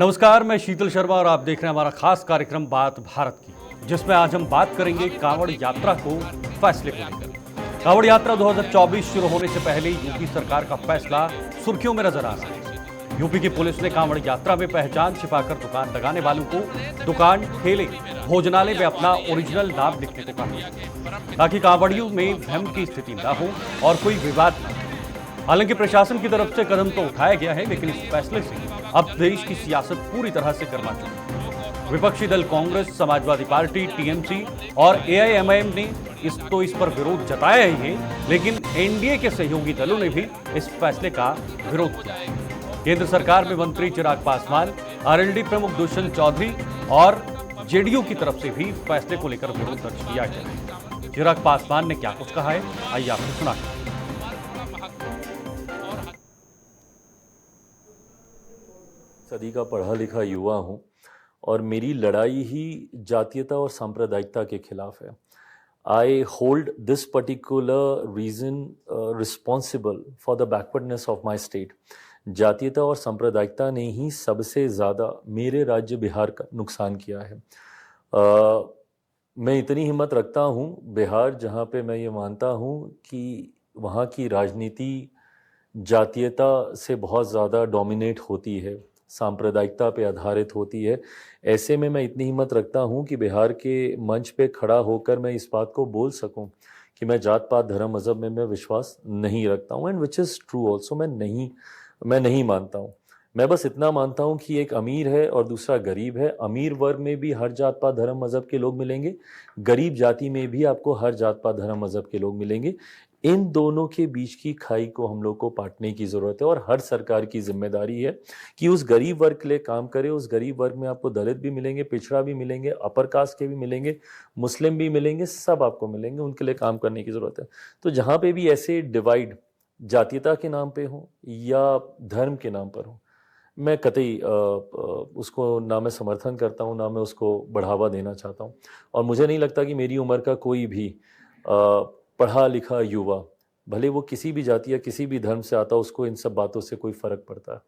नमस्कार, मैं शीतल शर्मा और आप देख रहे हैं हमारा खास कार्यक्रम बात भारत की, जिसमें आज हम बात करेंगे कांवड़ यात्रा को फैसले को लेकर। कांवड़ यात्रा 2024 शुरू होने से पहले यूपी सरकार का फैसला सुर्खियों में नजर आ रहा है। यूपी की पुलिस ने कांवड़ यात्रा में पहचान छिपाकर दुकान लगाने वालों को दुकान, ठेले, भोजनालय में अपना ओरिजिनल नाम लिखने को कहा, ताकि कांवड़ियों में भ्रम की स्थिति न हो और कोई विवाद न हो। हालांकि प्रशासन की तरफ से कदम तो उठाया गया है, लेकिन इस फैसले से अब देश की सियासत पूरी तरह से गर्मा चुकी है। विपक्षी दल कांग्रेस, समाजवादी पार्टी, टीएमसी और एआईएमआईएम ने इस पर विरोध जताया ही है, लेकिन एनडीए के सहयोगी दलों ने भी इस फैसले का विरोध किया। केंद्र सरकार में मंत्री चिराग पासवान, आरएलडी प्रमुख दुष्यंत चौधरी और जेडीयू की तरफ से भी फैसले को लेकर विरोध दर्ज किया गया है। चिराग पासवान ने क्या कुछ कहा है, आइए आपको सुनाते हैं। सदी का पढ़ा लिखा युवा हूँ और मेरी लड़ाई ही जातीयता और सांप्रदायिकता के खिलाफ है। I hold this particular reason responsible for the backwardness of my state. जातीयता और सांप्रदायिकता ने ही सबसे ज़्यादा मेरे राज्य बिहार का नुकसान किया है। मैं इतनी हिम्मत रखता हूँ, बिहार जहाँ पे मैं ये मानता हूँ कि वहाँ की राजनीति जातीयता से बहुत ज़्यादा डोमिनेट होती है, सांप्रदायिकता पे आधारित होती है। ऐसे में मैं इतनी हिम्मत रखता हूँ कि बिहार के मंच पे खड़ा होकर मैं इस बात को बोल सकूँ कि मैं जात पात धर्म मज़हब में मैं विश्वास नहीं रखता हूँ, and which is true also. मैं नहीं मानता हूँ। मैं बस इतना मानता हूँ कि एक अमीर है और दूसरा गरीब है। अमीर वर्ग में भी हर जात पात धर्म मज़हब के लोग मिलेंगे, गरीब जाति में भी आपको हर जात पात धर्म मज़हब के लोग मिलेंगे। इन दोनों के बीच की खाई को हम लोग को पाटने की ज़रूरत है और हर सरकार की जिम्मेदारी है कि उस गरीब वर्ग के लिए काम करे। उस गरीब वर्ग में आपको दलित भी मिलेंगे, पिछड़ा भी मिलेंगे, अपर कास्ट के भी मिलेंगे, मुस्लिम भी मिलेंगे, सब आपको मिलेंगे। उनके लिए काम करने की ज़रूरत है। तो जहाँ पे भी ऐसे डिवाइड जातीयता के नाम पे हो या धर्म के नाम पर हो, मैं कतई उसको ना मैं समर्थन करता हूँ, ना मैं उसको बढ़ावा देना चाहता हूँ। और मुझे नहीं लगता कि मेरी उम्र का कोई भी पढ़ा लिखा युवा, भले वो किसी भी जाति या किसी भी धर्म से आता, उसको इन सब बातों से कोई फर्क पड़ता है।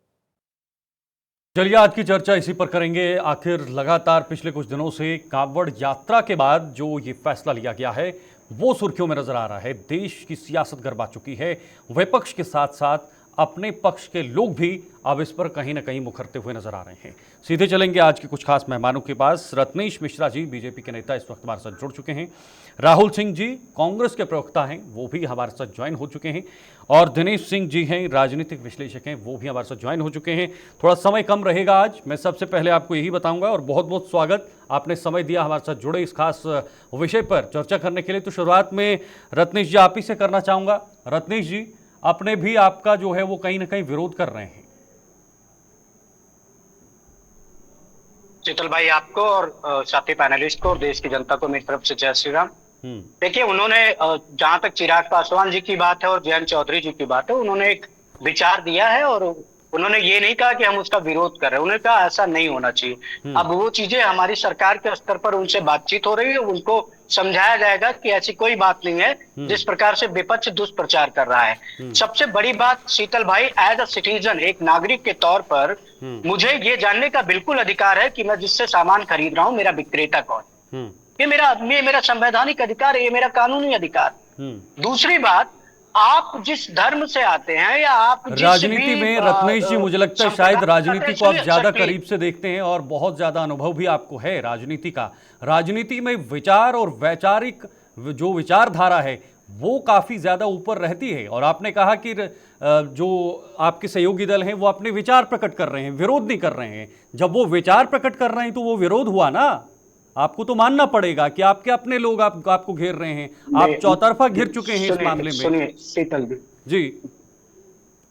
चलिए, आज की चर्चा इसी पर करेंगे। आखिर लगातार पिछले कुछ दिनों से कांवड़ यात्रा के बाद जो ये फैसला लिया गया है वो सुर्खियों में नजर आ रहा है। देश की सियासत गरमा चुकी है। विपक्ष के साथ साथ अपने पक्ष के लोग भी अब इस पर कहीं ना कहीं मुखरते हुए नजर आ रहे हैं। सीधे चलेंगे आज के कुछ खास मेहमानों के पास। रत्नेश मिश्रा जी, बीजेपी के नेता, इस वक्त हमारे साथ जुड़ चुके हैं। राहुल सिंह जी, कांग्रेस के प्रवक्ता हैं, वो भी हमारे साथ ज्वाइन हो चुके हैं। और दिनेश सिंह जी हैं, राजनीतिक विश्लेषक हैं, वो भी हमारे साथ ज्वाइन हो चुके हैं। थोड़ा समय कम रहेगा आज। मैं सबसे पहले आपको यही बताऊंगा, और बहुत बहुत स्वागत, आपने समय दिया हमारे साथ जुड़े इस खास विषय पर चर्चा करने के लिए। तो शुरुआत में रत्नेश जी आप ही से करना चाहूँगा। रत्नेश जी, अपने भी आपका जो है वो कहीं ना कहीं विरोध कर रहे हैं। शीतल भाई, आपको और साथी पैनलिस्ट को और देश की जनता को मेरी तरफ से जय श्री राम। देखिए, उन्होंने जहां तक चिराग पासवान जी की बात है और जयंत चौधरी जी की बात है, उन्होंने एक विचार दिया है और उन्होंने ये नहीं कहा कि हम उसका विरोध कर रहे हैं। उन्होंने कहा ऐसा नहीं होना चाहिए। अब वो चीजें हमारी सरकार के स्तर पर उनसे बातचीत हो रही है, उनको समझाया जाएगा कि ऐसी कोई बात नहीं है जिस प्रकार से विपक्ष दुष्प्रचार कर रहा है। सबसे बड़ी बात शीतल भाई, एज अ सिटीजन, एक नागरिक के तौर पर मुझे ये जानने का बिल्कुल अधिकार है कि मैं जिससे सामान खरीद रहा हूँ मेरा विक्रेता कौन। ये मेरा संवैधानिक अधिकार है, ये मेरा कानूनी अधिकार। दूसरी बात, आप जिस धर्म से आते हैं या आप राजनीति में, रत्नेश जी, मुझे लगता है शायद राजनीति को आप ज्यादा करीब से देखते हैं और बहुत ज्यादा अनुभव भी आपको है राजनीति का। राजनीति में विचार और वैचारिक जो विचारधारा है वो काफी ज्यादा ऊपर रहती है। और आपने कहा कि जो आपके सहयोगी दल हैं वो अपने विचार प्रकट कर रहे हैं, विरोध नहीं कर रहे हैं। जब वो विचार प्रकट कर रहे हैं तो वो विरोध हुआ ना। आपको तो मानना पड़ेगा कि आपके अपने लोग आपको घेर रहे हैं। आप चौतरफा घिर चुके हैं इस मामले में। सुनिए शीतल जी,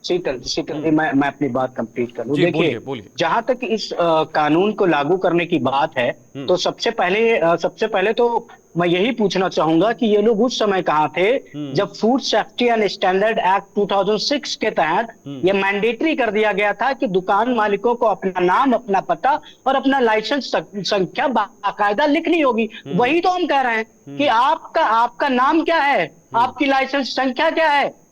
शीतल जी, मैं अपनी बात कंप्लीट कर लूं। देखिए, जहां तक इस कानून को लागू करने की बात है, तो सबसे पहले तो मैं यही पूछना चाहूंगा कि ये लोग उस समय कहाँ थे जब food safety and standard act 2006 के तहत ये मैंडेटरी कर दिया गया था कि दुकान मालिकों को अपना नाम, अपना पता और अपना लाइसेंस संख्या बाकायदा लिखनी होगी। वही तो हम कह रहे हैं कि आपका नाम क्या है, आपकी लाइसेंस संख्या क्या है,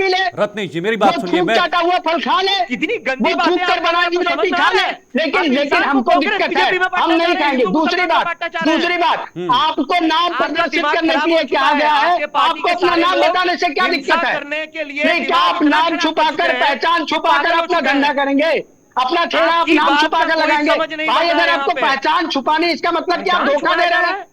पी ले, रत्नेश जी मेरी बात वो सुनिए, थूक मैं चाटा हुआ फल खा ले, कितनी गंदी वो बातें थूक कर आप बनाई हुई रोटी खा ले, लेकिन हमको दिक्कत है, हम नहीं खाएंगे। दूसरी बात, आपको नाम प्रदर्शित करने के लिए क्या गया है, आपको अपना नाम बताने से क्या दिक्कत है? करने के लिए नहीं, क्या आप नाम छुपाकर, पहचान छुपाकर अपना धंधा करेंगे? अपना चेहरा आप आपकी नाम बात छुपा का कर कोई लगाएंगे। समझ नहीं भाई बन रहा अगर है आपको यहाँ पे। पहचान छुपानी, इसका मतलब कि आप पहचान धोखा दे छुपाया जा रहे रहा हैं। है।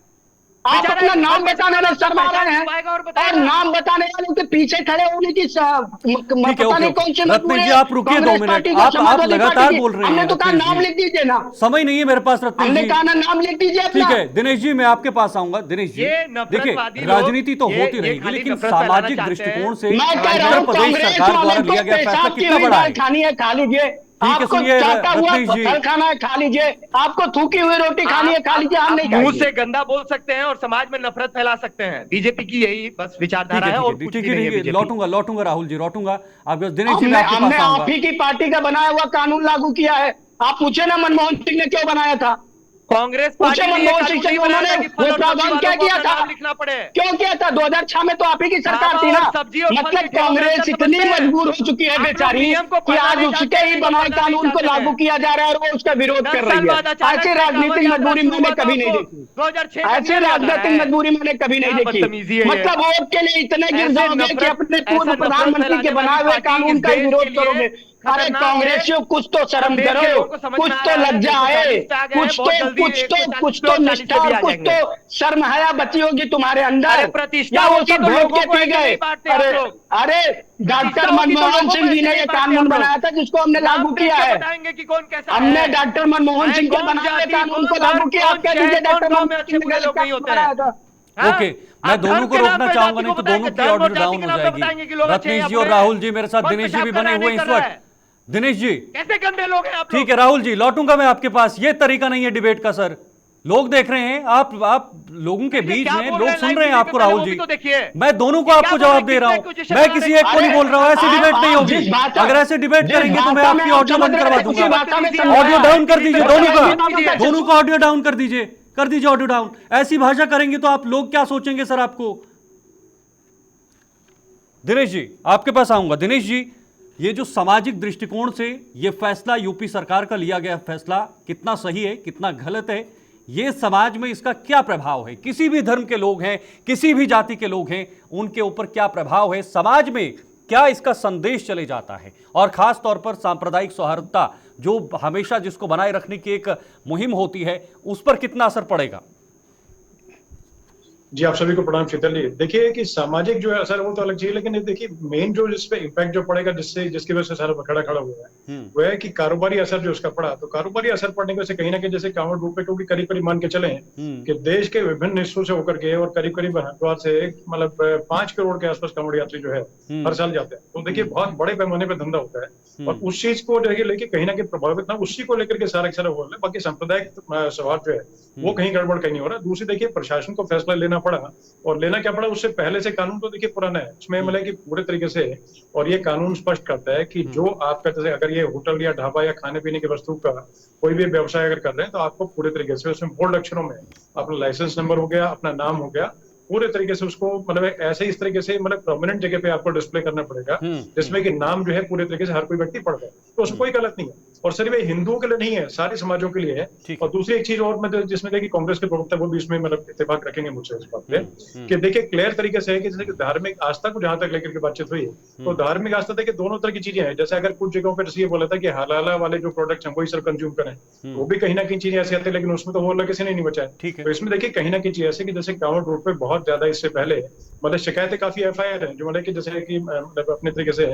आप बेचारा अपना एक नाम पद बताने में अपना शर्मा रहे पहचान हैं, छुपाएगा और और बताएगा। नाम बताने वालों के पीछे खड़े होने की ठीक है, पता ओके नहीं ओके। कौन सी रत्नेश मजबूरी जी है आप रुकिए 2 कांग्रेस मिनट, पार्टी को, आप समाजवादी लगातार पार्टी की। बोल रहे हमने हैं तो कहा रत्नेश नाम जी। लिख दीजिए ना, समय नहीं है मेरे पास रत्नेश हमने जी। कहा ना नाम लिख दीजिए अपना। ठीक है दिनेश जी, मैं आपके पास आऊंगा। दिनेश जी ये देखिए, नफरतवादी लोग राजनीति तो होती ये रहेगी, खाली लेकिन नफरत फैलाना सामाजिक चाहते दृष्टिकोण हैं। से मैं कह रहा उत्तर हूँ प्रदेश कांग्रेस सरकार वाले द्वारा को लिया गया फैसला पेशाब की कितना हुई बड़ा दाल है। खानी है, खा लीजिए। ठीक है, आपको सुनिए चाटा हुआ रत्नेश जी। फल खाना है, खा लीजिए। आपको थूकी हुई रोटी खानी है, खा लीजिए। हम आप नहीं मुंह खाएंगे। से गंदा बोल सकते हैं और समाज में नफरत फैला सकते हैं। बीजेपी की यही बस विचारधारा है और कुछ भी नहीं है बीजेपी। लौटूंगा राहुल जी, लौटूंगा आप। दिनेश जी मैं हमने आपके हमने पास आऊंगा। आप ही की पार्टी का बनाया हुआ कानून लागू किया है। आप पूछे ना मनमोहन सिंह ने क्यों बनाया था, कांग्रेस पूछे पार्टी ने ये मनमोहन सिंह कानून से नहीं कि बनाया उन्होंने था कि फल वो और सब्जी प्रावधान वालों क्या को किया अपना था, नाम लिखना पड़े। क्यों किया था? 2006 में तो आप ही की सरकार ढाबा थी ना। और सब्जी और फल मतलब की ठेलों में कांग्रेस अंतर इतनी समझते हैं। मजबूर हो चुकी है आप लोग बेचारी नियम को कि पढ़ना आज नहीं उसके जानते, ही नहीं तो बनाए पढ़ना नहीं कानून को चाहते लागू हैं। किया जा रहा है और वो उसका विरोध 10 कर साल रही है। बाद अचानक ऐसी से कांवड़ राजनीतिक यात्रा मजबूरी शुरू मैंने हुआ तो कभी नहीं आपको देखी। 2006 का ऐसी नियम याद आ रहा राजनीतिक है। मजबूरी मैंने कभी नहीं क्या देखी। बदतमीजी है ये। मतलब वोट के लिए इतने गिर ऐसे जाओगे कि नफरत अपने ऐसा पूर्व नफरत प्रधानमंत्री के फैलाने वाली बनाए हुए पार्टी कानून इस का ही देश के विरोध लिए करोगे। अरे खतरनाक है। कांग्रेसियों कुछ तो जब शर्म देश के करो, लोगों को समझ कुछ में आ तो रहा है लज्जा आए, 140 पे आ गए हैं, बहुत जल्दी कुछ 140 तो पे निष्ठा भी और आ कुछ जाएंगे। तो शर्म हया बची होगी तुम्हारे अरे अंदर। प्रतिष्ठा या वो होगी सब तो वोट लोगों के को पी ऐसे गए। नहीं बांटते अरे आप लोग। अरे प्रतिष्ठा डॉक्टर होगी तो मनमोहन लोगों को सिंह जी ऐसे ने नहीं ये बांटते कानून आप लोग। बनाया था जिसको हमने नाम लागू देख किया के है। बताएंगे कि कौन कैसा हमने है। डॉक्टर मनमोहन सिंह के कौन बनाए हुए जाति, कानून कौन को लागू धर्म, किया। कौन आप कह शहर, दीजिए कौन डॉक्टर गांव में मनमोहन अच्छे सिंह ने बुरे लोग क्या नहीं होते बनाया हैं। था। हाँ? ओके, मैं आप दोनों धर्म को के नाम रोकना पे चाहूंगा, जाति नहीं को तो दोनों बताएंगे, की धर्म और ऑडियो जाति डाउन के हो नाम पे जाएगी। बताएंगे कि लोग अच्छे हैं रत्नेश या जी और बुरे हैं। राहुल जी मेरे साथ, कौन दिनेश जी पेशाब भी कर बने रहा है, हुए नहीं हैं इस कर रहा वक्त। है। दिनेश जी कैसे गंदे लोग हैं आप लोग। ठीक है, राहुल जी लौटूंगा मैं आपके पास। ये तरीका नहीं है डिबेट का सर, लोग देख रहे हैं, आप लोगों के बीच में लोग सुन रहे हैं आपको। राहुल जी मैं दोनों को आपको जवाब दे रहा हूं, मैं किसी एक को नहीं बोल रहा हूं। ऐसी डिबेट नहीं होगी। अगर ऐसे डिबेट करेंगे तो मैं आपकी ऑडियो बंद करवा दूंगा। ऑडियो डाउन कर दीजिए दोनों का ऑडियो डाउन कर दीजिए ऑडियो डाउन। ऐसी भाषा करेंगे तो आप लोग क्या सोचेंगे सर आपको। दिनेश जी आपके पास आऊंगा। दिनेश जी, ये जो सामाजिक दृष्टिकोण से ये फैसला यूपी सरकार का लिया गया फैसला कितना सही है, कितना गलत है, ये समाज में इसका क्या प्रभाव है? किसी भी धर्म के लोग हैं, किसी भी जाति के लोग हैं, उनके ऊपर क्या प्रभाव है, समाज में क्या इसका संदेश चले जाता है, और खास तौर पर सांप्रदायिक सौहार्दता जो हमेशा जिसको बनाए रखने की एक मुहिम होती है, उस पर कितना असर पड़ेगा? जी आप सभी को प्रणाम शीतल जी। देखिए कि सामाजिक जो है असर वो तो अलग चीज है, लेकिन ये देखिए मेन जो जिस पे इम्पैक्ट जो पड़ेगा जिसकी वजह से सारा खड़ा हुआ है वो है कि कारोबारी असर जो उसका पड़ा। तो कारोबारी असर पड़ने की वजह से कहीं ना कहीं जैसे कांवड़ रूट पे, क्योंकि करीब मान के चले कि देश के विभिन्न हिस्सों से होकर के और करीब हरिद्वार से मतलब 5 करोड़ के आसपास कांवड़ यात्री जो है हर साल जाते हैं। तो देखिए बहुत बड़े पैमाने पर धंधा होता है और उस चीज को लेके कहीं ना कहीं प्रभावित ना उसी को लेकर के सारा हो रहा है। बाकी सांप्रदायिक सौहार्द जो है वो कहीं गड़बड़ कहीं नहीं हो रहा। दूसरी देखिए प्रशासन को फैसला लेना पड़ा, और लेना क्या पड़ा, उससे पहले से कानून तो देखिए पुराना है, उसमें मतलब कि पूरे तरीके से, और ये कानून स्पष्ट करता है कि जो आपका जैसे अगर ये होटल या ढाबा या खाने पीने की वस्तु का कोई भी व्यवसाय अगर कर रहे हैं तो आपको पूरे तरीके से उसमें बोल्ड अक्षरों में अपना लाइसेंस नंबर हो गया, अपना नाम हो गया, पूरे तरीके से उसको मतलब ऐसे इस तरीके से मतलब प्रोमिनेंट जगह पे आपको डिस्प्ले करना पड़ेगा जिसमें कि नाम जो है पूरे तरीके से हर कोई व्यक्ति पढ़ जाए। तो उसमें कोई गलत नहीं है, और सिर्फ ये हिंदुओं के लिए नहीं है, सारे समाजों के लिए है। और दूसरी एक चीज और मतलब जिसमें देखिए कांग्रेस के प्रवक्ता वो भी इसमें मतलब इत्तेफाक रखेंगे मुझसे इस बात पे कि देखिए क्लियर तरीके से है कि जैसे कि धार्मिक आस्था को जहां तक लेकर के बातचीत हुई तो धार्मिक आस्था देखिए दोनों तरह की चीजें हैं। जैसे अगर कुछ जगहों पर ये बोला था कि हलाला वाले जो प्रोडक्ट्स हैं वही सिर्फ कंज्यूम करें, वो भी कहीं ना कहीं चीजें ऐसी आती है, लेकिन उसमें तो वो अलग किसी ने नहीं बचाया। तो इसमें देखिए कहीं ना कहीं चीज ऐसे कि जैसे कांवड़ रोड पे बहुत ज्यादा इससे पहले मतलब शिकायतें काफी FIR है जो मतलब कि जैसे कि मतलब अपने तरीके से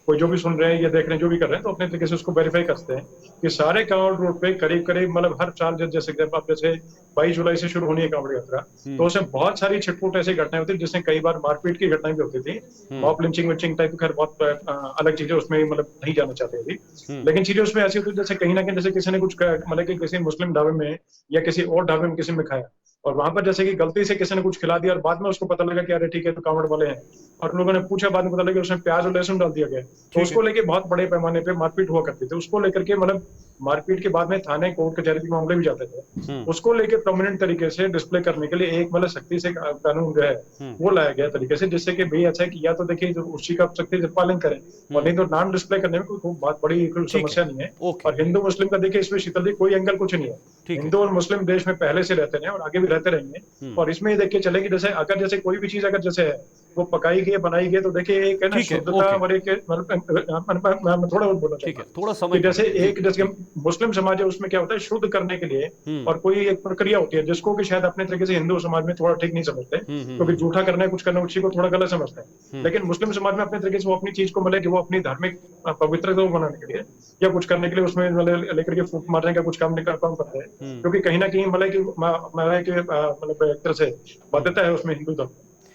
कोई जो भी सुन रहे हैं या देख रहे हैं जो भी कर रहे हैं तो अपने तरीके से उसको वेरीफाई करते हैं कि सारे कांवड़ रोड पे करीब मतलब हर साल जैसे आप जैसे 22 जुलाई से शुरू होनी है कांवड़ यात्रा, तो उसमें बहुत सारी छिटपुट ऐसी घटनाएं होती है जिसमें कई बार मारपीट की घटनाएं भी होती थी, मॉब लिंचिंग विंचिंग टाइप खैर बहुत अलग चीजें उसमें मतलब नहीं जाना चाहते थे। लेकिन चीजें उसमें ऐसी होती है जैसे कहीं ना कहीं जैसे किसी ने कुछ मतलब कि किसी मुस्लिम ढाबे में या किसी और ढाबे में किसी में खाया और वहां पर जैसे कि गलती से किसी ने कुछ खिला दिया और बाद में उसको पता लगा कि अरे ठीक है तो कांवड़ वाले हैं, और लोगों ने पूछा बाद में पता लगा कि उसमें प्याज और लहसुन डाल दिया गया, तो उसको लेके बहुत बड़े पैमाने पे मारपीट हुआ करती थी। उसको लेकर के मतलब मारपीट के बाद में थाने कोर्ट कचहरी के मामले भी जाते थे, उसको लेके प्रोमिनेंट तरीके से डिस्प्ले करने के लिए एक मतलब सख्ती से कानून जो है वो लाया गया तरीके से, जिससे कि भाई अच्छा है कि या तो देखिए उसी का सख्ती से पालन करें और नहीं तो नाम डिस्प्ले करने में कोई बहुत बड़ी समस्या नहीं है। और हिंदू मुस्लिम का देखिए इसमें शीतल जी कोई एंगल कुछ नहीं है, हिंदू और मुस्लिम देश में पहले से रहते हैं और आगे भी रहते रहेंगे। और इसमें देख के चलेंगे जैसे अगर जैसे कोई भी चीज अगर जैसे है वो पकाई गई बनाई गई तो देखिए एक है ना शुद्धता और एक थोड़ा और बोलना चाहिए, थोड़ा समय जैसे एक जैसे मुस्लिम समाज है उसमें क्या होता है शुद्ध करने के लिए और कोई एक प्रक्रिया होती है जिसको कि शायद अपने तरीके से हिंदू समाज में थोड़ा ठीक नहीं समझते, क्योंकि झूठा करना है कुछ करना उसी को थोड़ा गलत समझते हैं। लेकिन मुस्लिम समाज में अपने तरीके से वो अपनी चीज को मतलब कि वो अपनी धार्मिक पवित्रता को बनाने के लिए या कुछ करने के लिए उसमें मतलब लेकर के फूंक मारने का कुछ काम करते हैं, क्योंकि कहीं ना कहीं मतलब कि मतलब एक तरह से बाध्यता है उसमें हिंदू धर्म,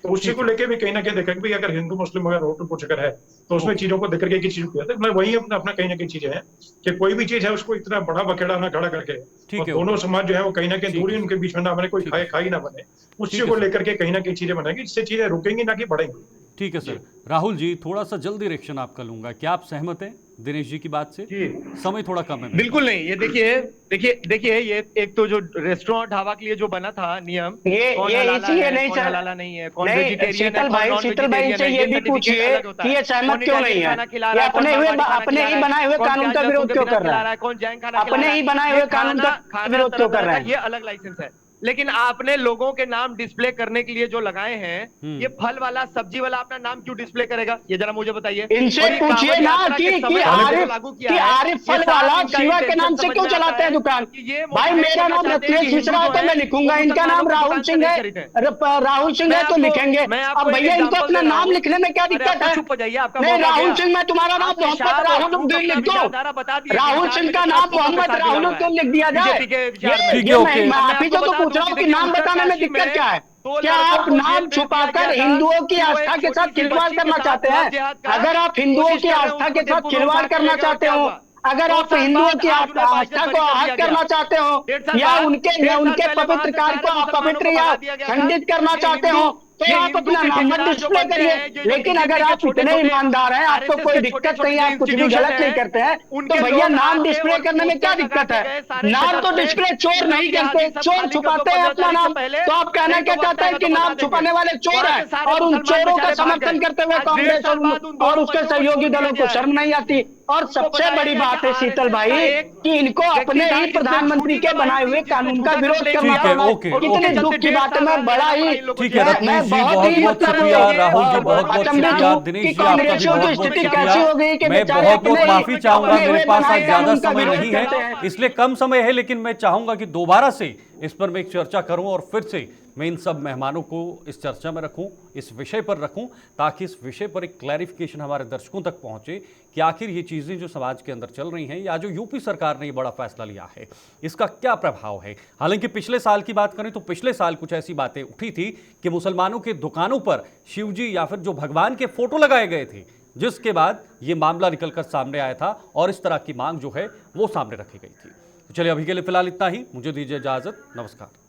तो उसी को लेके भी कहीं ना कहीं देखा कि अगर हिंदू मुस्लिम अगर रोट कुछ अगर है तो उसमें चीजों को देख करके चीज किया मतलब वही अपना कहीं ना कहीं चीजें हैं कि कोई भी चीज है उसको इतना बड़ा बखेड़ा ना खड़ा करके और दोनों समाज जो है वो कहीं ना कहीं दूरी उनके बीच में ना बने, कोई खाई ना बने, उसी को लेकर के कहीं ना कहीं चीजें बनेगी, इससे चीजें रुकेंगी ना कि बढ़ेंगी। ठीक है सर। राहुल जी थोड़ा सा जल्दी रिएक्शन आपका लूंगा, क्या आप सहमत हैं दिनेश जी की बात से? समय थोड़ा कम है। बिल्कुल नहीं, ये देखिए ये एक तो जो रेस्टोरेंट ढाबा के लिए जो बना था नियम, ये इसीलिए नहीं कौन हलाला नहीं है, कौन नहीं, वेजिटेरियन है, शीतल भाई से ये भी पूछिए कि ये सहमत क्यों नहीं है, ये अपने ही बनाए हुए कानून का विरोध क्यों कर रहा है, कौन जैन खाना अपने ही बनाए हुए कानून का विरोध क्यों कर रहा है? ये अलग लाइसेंस है, लेकिन आपने लोगों के नाम डिस्प्ले करने के लिए जो लगाए हैं, ये फल वाला सब्जी वाला अपना नाम क्यों डिस्प्ले करेगा, ये जरा मुझे बताइए। इनसे पूछिए ना कि आरिफ फल वाला शिवा के नाम से क्यों चलाते हैं दुकान? भाई मेरा नाम रत्नेश मिश्रा है तो मैं लिखूंगा, इनका नाम राहुल सिंह है तो लिखेंगे। अब भैया इनको अपना नाम लिखने में क्या दिक्कत है? नहीं राहुल सिंह, मैं तुम्हारा नाम मोहम्मद राहुल लिख दो, राहुल सिंह का नाम मोहम्मद राहुल क्यों लिख दिया जाए? मैं आप ही को तो पूछ रहा हूँ कि नाम बताने में दिक्कत क्या है? क्या आप नाम छुपाकर हिंदुओं की आस्था के साथ खिलवाड़ करना चाहते हैं? अगर आप हिंदुओं की आस्था के साथ खिलवाड़ करना चाहते हो, अगर आप हिंदुओं की आस्था को आहत करना चाहते हो या उनके पवित्र कार्य को अपवित्र या खंडित करना चाहते हो तो आप अपना नाम मत डिस्प्ले करिए। लेकिन अगर आप इतने ईमानदार हैं, आपको कोई दिक्कत नहीं है, आप कुछ भी गलत नहीं करते हैं, तो भैया नाम डिस्प्ले करने में क्या दिक्कत है? नाम तो डिस्प्ले चोर नहीं करते, चोर छुपाते हैं अपना नाम, तो आप कहना क्या चाहते हैं कि नाम छुपाने वाले चोर हैं और उन चोरों का समर्थन करते हुए कांग्रेस और उसके सहयोगी दलों को शर्म नहीं आती? और सबसे बड़ी बात है शीतल भाई कि इनको अपने ही प्रधानमंत्री के बनाए हुए कानून का विरोध करना पड़ा। कितने दुख की बात है, मैं बड़ा ही बहुत ही मतलब राहुल जी बहुत शुक्रिया, दिनेश जी कांग्रेसियों की स्थिति कैसी हो गई कि मैं बहुत माफी चाहूंगा, मेरे पास आज ज्यादा समय नहीं है इसलिए कम समय है, लेकिन मैं चाहूंगा कि दोबारा से इस पर मैं एक चर्चा करूं और फिर से मैं इन सब मेहमानों को इस चर्चा में रखूं, इस विषय पर रखूं, ताकि इस विषय पर एक क्लैरिफिकेशन हमारे दर्शकों तक पहुंचे कि आखिर ये चीज़ें जो समाज के अंदर चल रही हैं या जो यूपी सरकार ने ये बड़ा फैसला लिया है इसका क्या प्रभाव है। हालांकि पिछले साल की बात करें तो पिछले साल कुछ ऐसी बातें उठी थी कि मुसलमानों के दुकानों पर शिवजी या फिर जो भगवान के फोटो लगाए गए थे, जिसके बाद ये मामला निकलकर सामने आया था और इस तरह की मांग जो है वो सामने रखी गई थी। तो चलिए अभी के लिए फिलहाल इतना ही, मुझे दीजिए इजाजत, नमस्कार।